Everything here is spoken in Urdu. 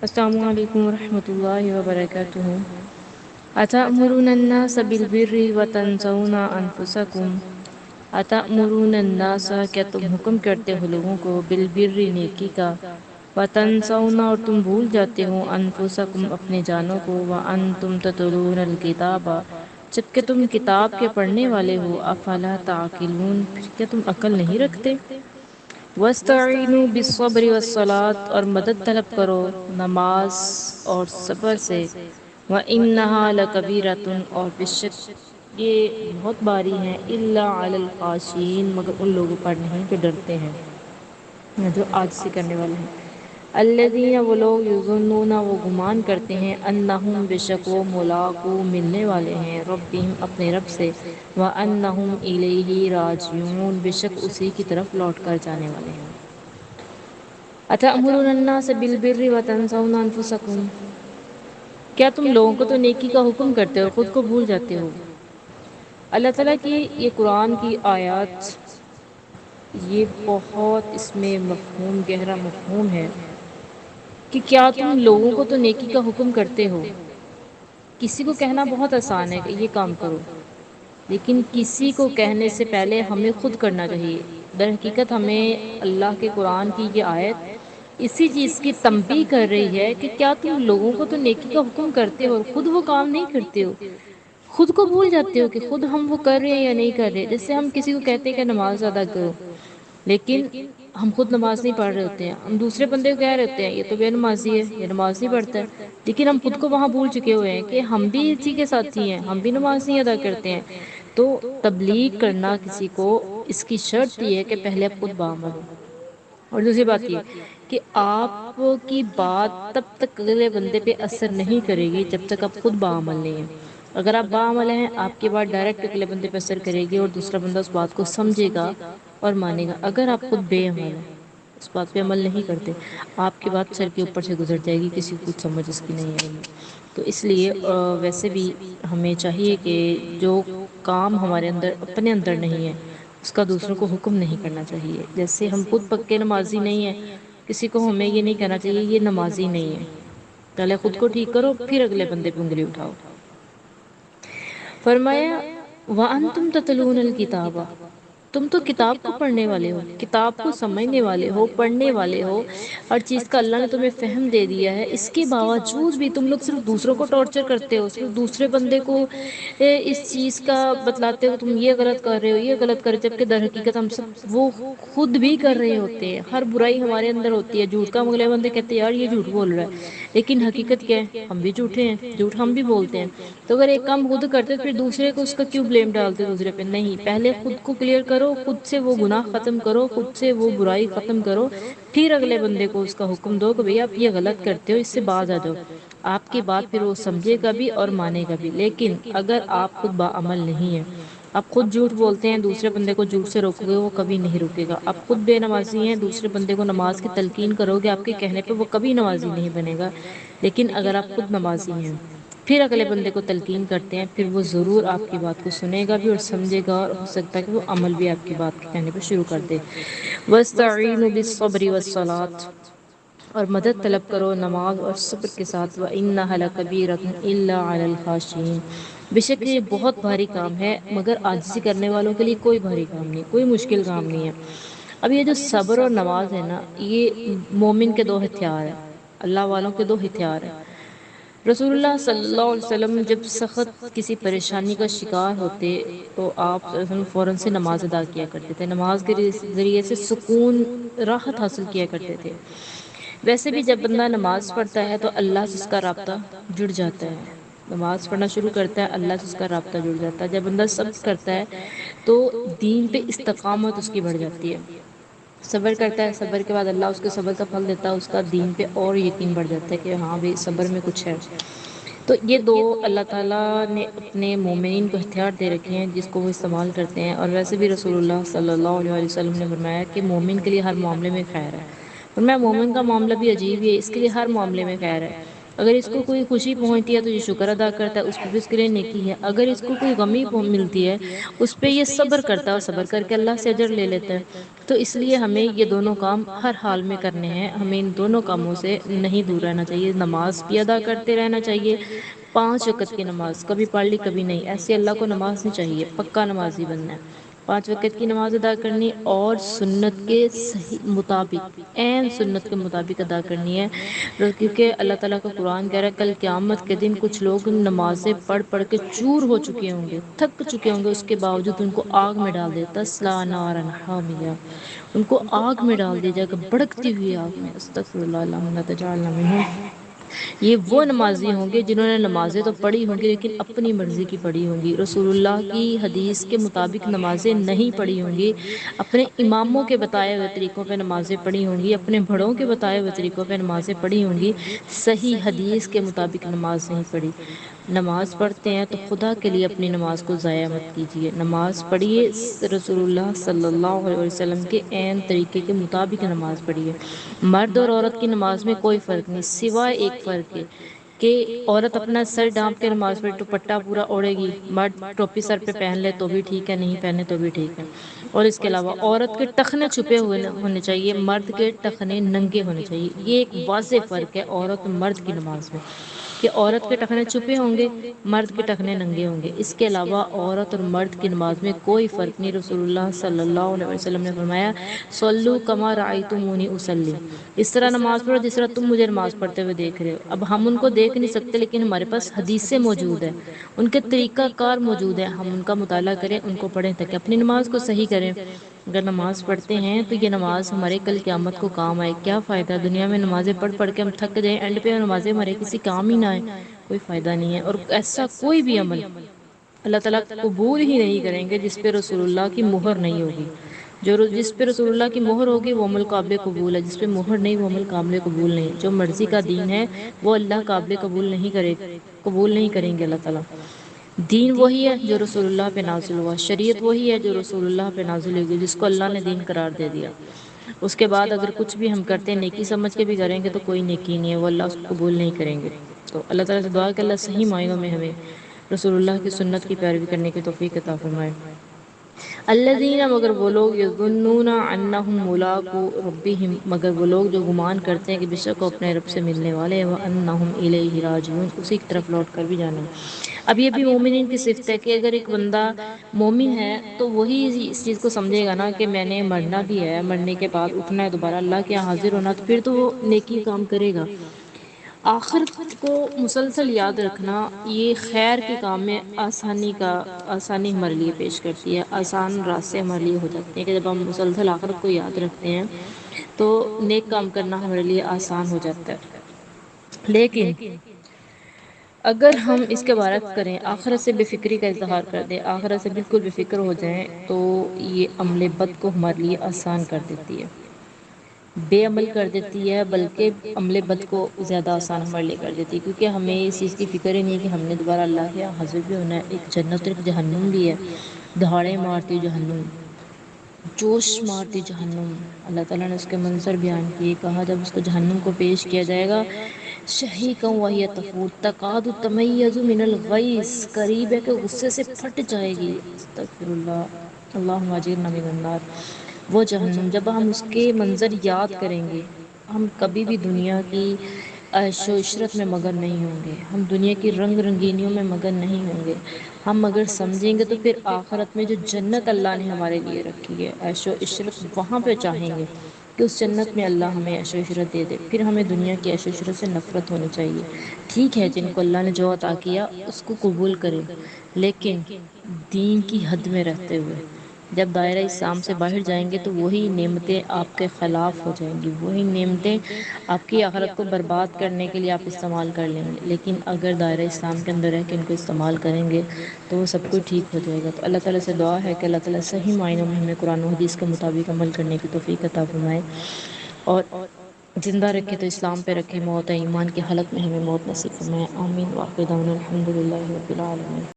السلام علیکم ورحمۃ اللہ وبرکاتہ۔ اتأمرون الناس بالبر وتنسون انفسکم، اتأمرون الناس کیا تم حکم کرتے ہو لوگوں کو بالبر نیکی کا، وتنسون اور تم بھول جاتے ہو انفسکم اپنے جانوں کو، وانتم تتلون الکتاب جبکہ تم کتاب کے پڑھنے والے ہو، افلا تعقلون پھر کیا تم عقل نہیں رکھتے؟ وَاسْتَعِینُوا بِالصَّبْرِ وَالصَّلَاةِ اور مدد طلب کرو نماز اور صبر سے، وَإِنَّهَا لَكَبِیرَةٌ اور بے شک یہ بہت باری ہیں، إِلَّا عَلَى الْخَاشِعِينَ مگر ان لوگوں پر نہیں جو ڈرتے ہیں، جو عاجزی کرنے والے ہیں۔ الذین وہ لوگ یظنون وہ گمان کرتے ہیں انہم بے شک وہ ملاقو ملنے والے ہیں ربہم اپنے رب سے، وانہم الیہ راجعون بے شک اسی کی طرف لوٹ کر جانے والے ہیں۔ اتأمرون الناس بالبر وتنسون انفسکم، کیا تم لوگوں کو تو نیکی کا حکم کرتے ہو خود کو بھول جاتے ہو؟ اللہ تعالیٰ کی یہ قرآن کی آیات، یہ بہت اس میں مفہوم گہرا مفہوم ہے کہ کیا تم لوگوں کو تو نیکی کا حکم کرتے ہو؟ کسی کو کہنا بہت آسان ہے کہ یہ کام کرو، لیکن کسی کو کہنے سے پہلے ہمیں خود کرنا چاہیے۔ در حقیقت ہمیں اللہ کے قرآن کی یہ آیت اسی چیز کی تنبیہ کر رہی ہے کہ کیا تم لوگوں کو تو نیکی کا حکم کرتے ہو اور خود وہ کام نہیں کرتے ہو، خود کو بھول جاتے ہو کہ خود ہم وہ کر رہے ہیں یا نہیں کر رہے۔ جیسے ہم کسی کو کہتے ہیں کہ نماز ادا کرو، لیکن ہم خود نماز نہیں پڑھ رہے ہوتے ہیں، ہم دوسرے بندے کو کہہ رہے ہوتے ہیں یہ تو بے نمازی ہے، یہ نماز نہیں پڑھتا ہے، لیکن ہم خود کو وہاں بھول چکے ہوئے ہیں کہ ہم بھی اسی کے ساتھی ہیں، ہم بھی نماز نہیں ادا کرتے ہیں۔ تو تبلیغ کرنا کسی کو، اس کی شرط یہ ہے کہ پہلے آپ خود باعمل ہو، اور دوسری بات یہ کہ آپ کی بات تب تک اگلے بندے پہ اثر نہیں کرے گی جب تک آپ خود باعمل نہیں ہیں۔ اگر آپ باعمل ہیں، آپ کی بات ڈائریکٹ اگلے بندے پہ اثر کرے گی اور دوسرا بندہ اس بات کو سمجھے گا اور مانے گا۔ اگر آپ خود بے عمل ہیں، اس بات پہ عمل نہیں کرتے، آپ کی بات سر کے اوپر سے گزر جائے گی، کسی کو کچھ سمجھ اس کی نہیں آئے گی۔ تو اس لیے ویسے بھی ہمیں چاہیے کہ جو کام ہمارے اندر اپنے اندر نہیں ہے اس کا دوسروں کو حکم نہیں کرنا چاہیے۔ جیسے ہم خود پکے نمازی نہیں ہیں، کسی کو ہمیں یہ نہیں کہنا چاہیے یہ نمازی نہیں ہے، پہلے خود کو ٹھیک کرو پھر اگلے بندے پہ انگلی اٹھاؤ۔ فرمایا وَأَنْتُمْ تَتْلُونَ الْكِتَابَ، تم تو کتاب کو پڑھنے والے ہو، کتاب کو سمجھنے والے ہو، پڑھنے والے ہو، ہر چیز کا اللہ نے تمہیں فہم دے دیا ہے، اس کے باوجود بھی تم لوگ صرف دوسروں کو ٹارچر کرتے ہو، صرف دوسرے بندے کو اس چیز کا بتلاتے ہو تم یہ غلط کر رہے ہو، یہ غلط کر رہے ہو، جبکہ در حقیقت ہم سب وہ خود بھی کر رہے ہوتے ہیں۔ ہر برائی ہمارے اندر ہوتی ہے، جھوٹ کا اگلے بندے کہتے ہیں یار یہ جھوٹ بول رہا ہے، لیکن حقیقت کیا ہے؟ ہم بھی جھوٹے ہیں، جھوٹ ہم بھی بولتے ہیں۔ تو اگر ایک کام خود کرتے تو پھر دوسرے کو اس کا کیوں بلیم ڈالتے دوسرے پہ؟ نہیں، پہلے خود کو کلیئر کرو، خود سے وہ گناہ ختم کرو، خود سے وہ برائی ختم کرو، پھر اگلے بندے کو اس کا حکم دو کہ بھئی آپ یہ غلط کرتے ہو، اس سے باز آ جاؤ۔ آپ کی بات پھر وہ سمجھے گا بھی اور مانے گا بھی۔ لیکن اگر آپ خود باعمل نہیں ہیں، آپ خود جھوٹ بولتے ہیں، دوسرے بندے کو جھوٹ سے روکو گے وہ کبھی نہیں روکے گا۔ آپ خود بے نمازی ہیں، دوسرے بندے کو نماز کی تلقین کرو گے آپ کے کہنے پہ وہ کبھی نمازی نہیں بنے گا۔ لیکن اگر آپ خود نمازی ہیں پھر اگلے بندے کو تلقین کرتے ہیں، پھر وہ ضرور آپ کی بات کو سنے گا بھی اور سمجھے گا، اور ہو سکتا ہے کہ وہ عمل بھی آپ کی بات کے کہنے پہ شروع کر دے۔ وَاسْتَعِینُوا بِالصَّبْرِ وَالصَّلَاةِ اور مدد طلب کرو نماز اور صبر کے ساتھ، وَإِنَّهَا لَكَبِیرَةٌ إِلَّا عَلَى الْخَاشِعِينَ بے شک یہ بہت بھاری کام ہے مگر عاجزی کرنے والوں کے لیے کوئی بھاری کام نہیں، کوئی مشکل کام نہیں ہے۔ اب یہ جو صبر اور نماز ہے نا، یہ مومن کے دو ہتھیار ہیں، اللہ والوں کے دو ہتھیار ہیں۔ رسول اللہ صلی اللہ علیہ وسلم جب سخت کسی پریشانی کا شکار ہوتے تو آپ صلی اللہ علیہ وسلم فوراً سے نماز ادا کیا کرتے تھے، نماز کے ذریعے سے سکون، راحت حاصل کیا کرتے تھے۔ ویسے بھی جب بندہ نماز پڑھتا ہے تو اللہ سے اس کا رابطہ جڑ جاتا ہے، نماز پڑھنا شروع کرتا ہے اللہ سے اس کا رابطہ جڑ جاتا ہے۔ جب بندہ صبر کرتا ہے تو دین پہ استقامت اس کی بڑھ جاتی ہے، صبر کرتا ہے، صبر کے بعد اللہ اس کے صبر کا پھل دیتا ہے، اس کا دین پہ اور یقین بڑھ جاتا ہے کہ ہاں بھی صبر میں کچھ ہے۔ تو یہ دو اللہ تعالیٰ نے اپنے مومنین کو ہتھیار دے رکھے ہیں جس کو وہ استعمال کرتے ہیں۔ اور ویسے بھی رسول اللہ صلی اللہ علیہ وسلم نے فرمایا کہ مومن کے لیے ہر معاملے میں خیر ہے، فرمایا مومن کا معاملہ بھی عجیب ہی ہے، اس کے لیے ہر معاملے میں خیر ہے۔ اگر اس کو کوئی خوشی پہنچتی ہے تو یہ شکر ادا کرتا ہے، اس پہ بھی اس کے لیے نیکی ہے، اگر اس کو کوئی غمی ملتی ہے اس پہ یہ صبر کرتا ہے اور صبر کر کے اللہ سے اجر لے لیتا ہے۔ تو اس لیے ہمیں یہ دونوں کام ہر حال میں کرنے ہیں، ہمیں ان دونوں کاموں سے نہیں دور رہنا چاہیے، نماز بھی ادا کرتے رہنا چاہیے، 5 وقت کی نماز کبھی پڑھ لی کبھی نہیں، ایسے اللہ کو نماز نہیں چاہیے، پکا نمازی بننا ہے، 5 وقت کی نماز ادا کرنی اور سنت کے صحیح مطابق، عین سنت کے مطابق ادا کرنی ہے، کیونکہ اللہ تعالیٰ کا قرآن کہہ رہا ہے کل قیامت کے دن کچھ لوگ نمازیں پڑھ پڑھ کے چور ہو چکے ہوں گے، تھک چکے ہوں گے، اس کے باوجود ان کو آگ میں ڈال دیتا تسلا نارا حامیہ، ان کو آگ میں ڈال دیا جائے گا، بھڑکتی ہوئی آگ میں، استغفر اللہ اللہم لا تجعلنا منہم۔ یہ وہ نمازی ہوں گے جنہوں نے نمازیں تو پڑھی ہوں گی لیکن اپنی مرضی کی پڑھی ہوں گی، رسول اللہ کی حدیث کے مطابق نمازیں نہیں پڑھی ہوں گی، اپنے اماموں کے بتائے ہوئے طریقوں پہ نمازیں پڑھی ہوں گی، اپنے بڑوں کے بتائے ہوئے طریقوں پہ نمازیں پڑھی ہوں گی، صحیح حدیث کے مطابق نماز نہیں پڑھی۔ نماز پڑھتے ہیں تو خدا کے لیے اپنی نماز کو ضائع مت کیجیے، نماز پڑھیے رسول اللہ صلی اللہ علیہ وسلم کے عین طریقے کے مطابق نماز پڑھیے۔ مرد اور عورت کی نماز میں کوئی فرق نہیں، سوائے ایک فرق ہے کہ عورت اپنا سر ڈانپ کے نماز پڑھے، دوپٹہ پورا اوڑھے گی، مرد ٹوپی سر پہ پہن لے تو بھی ٹھیک ہے، نہیں پہنے تو بھی ٹھیک ہے، اور اس کے علاوہ عورت کے ٹخنے چھپے ہوئے ہونے چاہیے، مرد کے ٹخنے ننگے ہونے چاہیے، یہ ایک واضح فرق ہے عورت اور مرد کی نماز میں، کہ عورت کے ٹخنے چھپے ہوں گے، مرد کے ٹخنے ننگے ہوں گے، اس کے علاوہ عورت اور مرد کی نماز میں کوئی فرق نہیں، رسول اللہ صلی اللہ علیہ وسلم نے فرمایا صلو کما رأیتمونی اصلی، اس طرح نماز پڑھو جس طرح تم مجھے نماز پڑھتے ہوئے دیکھ رہے ہو۔ اب ہم ان کو دیکھ نہیں سکتے لیکن ہمارے پاس حدیثیں موجود ہیں، ان کے طریقہ کار موجود ہیں، ہم ان کا مطالعہ کریں، ان کو پڑھیں تاکہ اپنی نماز کو صحیح کریں۔ اگر نماز پڑھتے ہیں تو یہ نماز ہمارے کل قیامت کو کام آئے، کیا فائدہ دنیا میں نمازیں پڑھ پڑھ کے ہم تھک جائیں، اینڈ پہ نمازیں ہمارے کسی کام ہی نہ آئے، کوئی فائدہ نہیں ہے۔ اور ایسا کوئی بھی عمل اللہ تعالیٰ قبول ہی نہیں کریں گے جس پہ رسول اللہ کی مہر نہیں ہوگی، جس پہ رسول اللہ کی مہر ہوگی وہ عمل قابل قبول ہے، جس پہ مہر نہیں وہ عمل قابل قبول نہیں، جو مرضی کا دین ہے وہ اللہ قابل قبول نہیں کرے، قبول نہیں کریں گے اللہ تعالیٰ۔ دین وہی ہے جو رسول اللہ پہ نازل ہوا، شریعت وہی ہے جو رسول اللہ پہ نازل ہوئی، جس کو اللہ نے دین قرار دے دیا، اس کے بعد اگر کچھ بھی ہم کرتے ہیں نیکی سمجھ کے بھی کریں گے تو کوئی نیکی نہیں ہے، وہ اللہ اس کو قبول نہیں کریں گے۔ تو اللہ تعالیٰ سے دعا کہ اللہ صحیح معنوں میں ہمیں رسول اللہ کی سنت کی پیروی کرنے کی توفیق عطا فرمائے۔ الذین، مگر وہ لوگ یظنون انہم ملاقو ربہم، مگر وہ لوگ جو گمان کرتے ہیں کہ بے شک وہ اپنے رب سے ملنے والے ہیں، وانہم الیہ راجعون، اسی کی طرف لوٹ کر بھی جانا ہے۔ اب یہ بھی مومنین کی صفت ہے کہ اگر ایک بندہ مومن ہے تو وہی اس چیز کو سمجھے گا نا کہ میں نے مرنا بھی ہے، مرنے کے بعد اٹھنا ہے، دوبارہ اللہ کے یہاں حاضر ہونا، تو پھر تو وہ نیکی کام کرے گا۔ آخرت کو مسلسل یاد رکھنا یہ خیر کے کام میں آسانی ہمارے لیے پیش کرتی ہے، آسان راستے ہمارے لیے ہو جاتے ہیں کہ جب ہم مسلسل آخرت کو یاد رکھتے ہیں تو نیک کام کرنا ہمارے لیے آسان ہو جاتا ہے۔ لیکن اگر ہم اس کے برعکس کریں، آخرت سے بے فکری کا اظہار کر دیں، آخرت سے بالکل بے فکر ہو جائیں، تو یہ عمل بد کو ہمارے لیے آسان کر دیتی ہے، بے عمل کر دیتی ہے، بلکہ عمل بد کو زیادہ آسان ہمارے لیے کر دیتی ہے، کیونکہ ہمیں اس چیز کی فکر ہی نہیں ہے کہ ہم نے دوبارہ اللہ کے یہاں حاضر بھی ہونا ہے، ایک جنت اور ایک جہنم بھی ہے، دہاڑے مارتی جہنم، جوش مارتی جہنم، اللہ تعالیٰ نے اس کے منظر بیان کیے، کہا جب اس کو جہنم کو پیش کیا جائے گا، شہیقا وہی تفور تکاد تمیز من الغیظ، قریب ہے کہ غصے سے پھٹ جائے گی، استغفر اللہ اللہم اجرنا من النار۔ وہ جہنم جب ہم اس کے منظر یاد کریں گے، ہم کبھی بھی دنیا کی عیش و عشرت میں مگن نہیں ہوں گے، ہم دنیا کی رنگ رنگینیوں میں مگن نہیں ہوں گے، ہم اگر سمجھیں گے تو پھر آخرت میں جو جنت اللہ نے ہمارے لیے رکھی ہے، عیش و عشرت، وہاں پہ چاہیں گے کہ اس جنت میں اللہ ہمیں عیش و عشرت دے دے، پھر ہمیں دنیا کی عیش و عشرت سے نفرت ہونی چاہیے۔ ٹھیک ہے جن کو اللہ نے جو عطا کیا اس کو قبول کریں، لیکن دین کی حد میں رہتے ہوئے، جب دائرہ اسلام سے باہر جائیں گے تو وہی نعمتیں آپ کے خلاف ہو جائیں گی، وہی نعمتیں آپ کی آخرت کو برباد کرنے کے لیے آپ استعمال کر لیں گے، لیکن اگر دائرہ اسلام کے اندر رہ کے ان کو استعمال کریں گے تو وہ سب کچھ ٹھیک ہو جائے گا۔ تو اللہ تعالیٰ سے دعا ہے کہ اللہ تعالیٰ صحیح معنوں میں ہمیں قرآن و حدیث کے مطابق عمل کرنے کی توفیق عطا فرمائے، اور زندہ رکھے تو اسلام پہ رکھے، موت ایمان کی حالت میں ہمیں موت نصیب فرمائے، آمین، وآخر دعوانا الحمد للہ رب العالمین۔